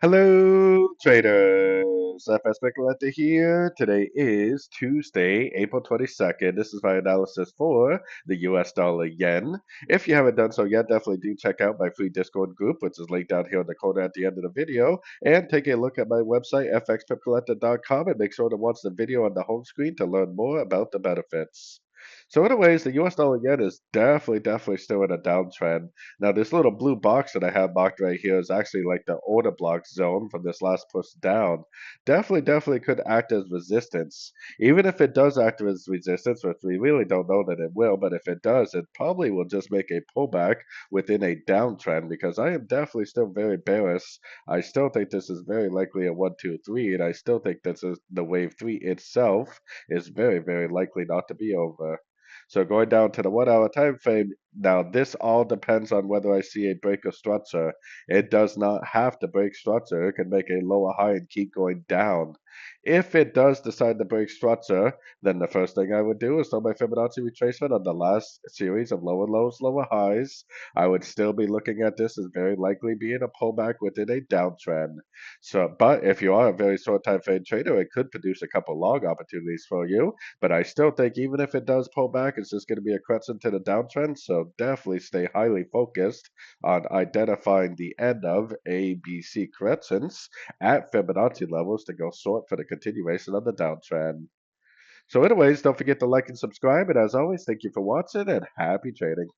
Hello, traders. FX Pip Collector here. Today is Tuesday, April 22nd. This is my analysis for the US dollar yen. If you haven't done so yet, definitely do check out my free Discord group, which is linked down here in the corner at the end of the video. And take a look at my website, fxpipcollector.com, and make sure to watch the video on the home screen to learn more about the benefits. So anyways, the US dollar yen is definitely still in a downtrend. Now, this little blue box that I have marked right here is actually like the order block zone from this last push down. Definitely could act as resistance. Even if it does act as resistance, which we really don't know that it will, but if it does, it probably will just make a pullback within a downtrend because I am definitely still very bearish. I still think this is very likely a 1, 2, 3, and I still think this is the wave 3 itself is very likely not to be over. So going down to the 1 hour time frame, now this all depends on whether I see a break of structure. It does not have to break structure. It can make a lower high and keep going down. If it does decide to break structure, then the first thing I would do is start my Fibonacci retracement on the last series of lower lows, lower highs. I would still be looking at this as very likely being a pullback within a downtrend. So, but if you are a very short time frame trader, it could produce a couple long opportunities for you. But I still think even if it does pull back, it's just going to be a crescent to the downtrend. So definitely stay highly focused on identifying the end of A, B, C crescents at Fibonacci levels to go short for the continuation of the downtrend. So anyways, don't forget to like and subscribe. And as always, thank you for watching and happy trading.